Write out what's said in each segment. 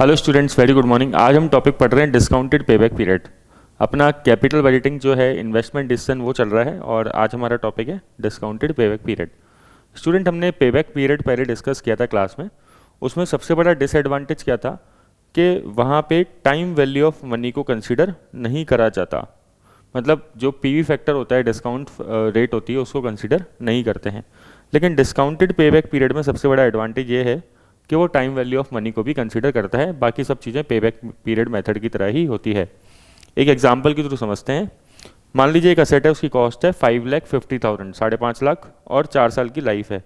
Hello students, very good morning. आज हम topic पढ़ रहे हैं डिस्काउंटेड पेबैक पीरियड। अपना कैपिटल बजटिंग जो है, इन्वेस्टमेंट डिसीजन, वो चल रहा है और आज हमारा टॉपिक है डिस्काउंटेड पेबैक पीरियड। स्टूडेंट, हमने पेबैक पीरियड पहले डिस्कस किया था क्लास में। उसमें सबसे बड़ा डिसएडवांटेज क्या था कि वहाँ पे टाइम वैल्यू ऑफ मनी को कंसिडर नहीं करा जाता। मतलब जो पीवी फैक्टर होता है, डिस्काउंट रेट होती है, उसको कंसिडर नहीं करते हैं। लेकिन डिस्काउंटेड पेबैक पीरियड में सबसे बड़ा एडवांटेज ये है कि वो टाइम वैल्यू ऑफ मनी को भी कंसीडर करता है। बाकी सब चीज़ें पेबैक पीरियड मेथड की तरह ही होती है। एक एग्जांपल के थ्रू समझते हैं। मान लीजिए एक असेट है, उसकी कॉस्ट है 5,50,000, 5.5 लाख, और 4 साल की लाइफ है।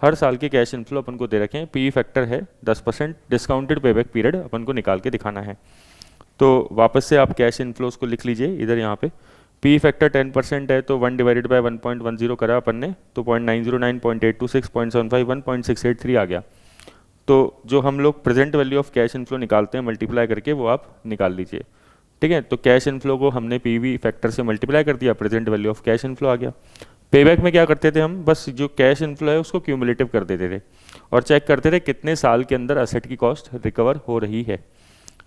हर साल के कैश इनफ्लो अपन को दे रखे हैं, पी फैक्टर है 10%, डिस्काउंटेड पेबैक पीरियड अपन को निकाल के दिखाना है। तो वापस से आप कैश इनफ्लोज को लिख लीजिए इधर। यहाँ पे पी फैक्टर 10% है तो 1 डिवाइडेड बाय 1.10 करा अपन ने, तो 0.909, 0.826, 0.751, 1.683 आ गया। तो जो हम लोग present value of cash inflow निकालते हैं मल्टीप्लाई करके, वो आप निकाल लीजिए। ठीक है, तो कैश इनफ्लो को हमने पीवी फैक्टर से मल्टीप्लाई कर दिया, present value of cash inflow आ गया। पेबैक में क्या करते थे हम, बस जो कैश इनफ्लो है उसको क्यूमुलेटिव कर देते थे और चेक करते थे कितने साल के अंदर असेट की कॉस्ट रिकवर हो रही है।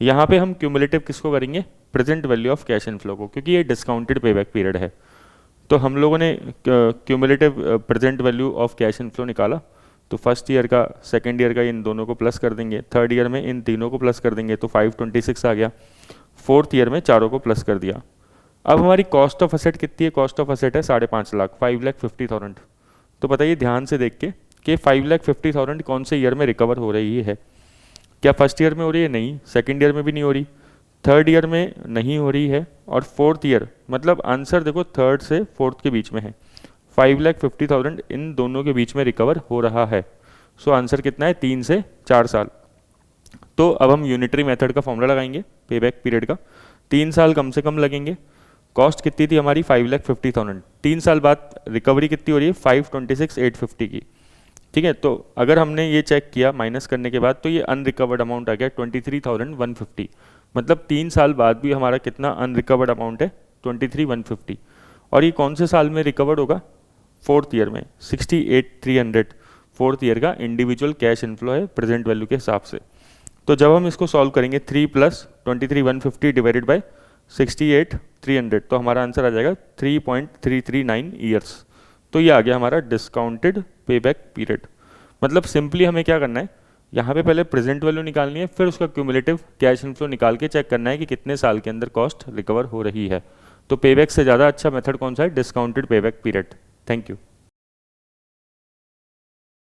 यहाँ पे हम क्यूमुलेटिव किसको करेंगे, present value of cash inflow को, क्योंकि ये डिस्काउंटेड पेबैक पीरियड है। तो हम लोगों ने cumulative present value of cash inflow निकाला। तो फर्स्ट ईयर का, सेकेंड ईयर का इन दोनों को प्लस कर देंगे, थर्ड ईयर में इन तीनों को प्लस कर देंगे, तो 526 आ गया। फोर्थ ईयर में चारों को प्लस कर दिया। अब हमारी कॉस्ट ऑफ असेट कितनी है, कॉस्ट ऑफ असेट है 5.5 लाख, 5,50,000। तो बताइए ध्यान से देख के कि 5,50,000 कौन से ईयर में रिकवर हो रही है। क्या फर्स्ट ईयर में हो रही है? नहीं। सेकेंड ईयर में भी नहीं हो रही, थर्ड ईयर में नहीं हो रही है, और फोर्थ ईयर, मतलब आंसर देखो थर्ड से फोर्थ के बीच में है। 5,50,000 इन दोनों के बीच में रिकवर हो रहा है। सो आंसर कितना है, 3 से 4 साल। तो अब हम यूनिटरी मेथड का फॉर्मूला लगाएंगे पेबैक पीरियड का। 3 साल कम से कम लगेंगे। कॉस्ट कितनी थी हमारी, 5,50,000। 3 साल बाद रिकवरी कितनी हो रही है, 526,850 की। ठीक है, तो अगर हमने ये चेक किया माइनस करने के बाद, तो ये अनरिकवर्ड अमाउंट आ गया 23,150। मतलब 3 साल बाद भी हमारा कितना अनरिकवर्ड अमाउंट है, 23,150। और ये कौन से साल में रिकवर्ड होगा, फोर्थ ईयर में, 68,300 फोर्थ ईयर का इंडिविजुअल कैश इनफ्लो है प्रेजेंट वैल्यू के हिसाब से। तो जब हम इसको सॉल्व करेंगे, 3 + 23,150 डिवाइडेड बाय 68,300, तो हमारा आंसर आ जाएगा 3.339 ईयर्स। तो ये आ गया हमारा डिस्काउंटेड पेबैक पीरियड। मतलब सिंपली हमें क्या करना है, यहाँ पे पहले प्रेजेंट वैल्यू निकालनी है, फिर उसका क्यूमुलेटिव कैश इनफ्लो निकाल के चेक करना है कि कितने साल के अंदर कॉस्ट रिकवर हो रही है। तो पेबैक से ज़्यादा अच्छा मेथड कौन सा है, discounted payback period. Thank you.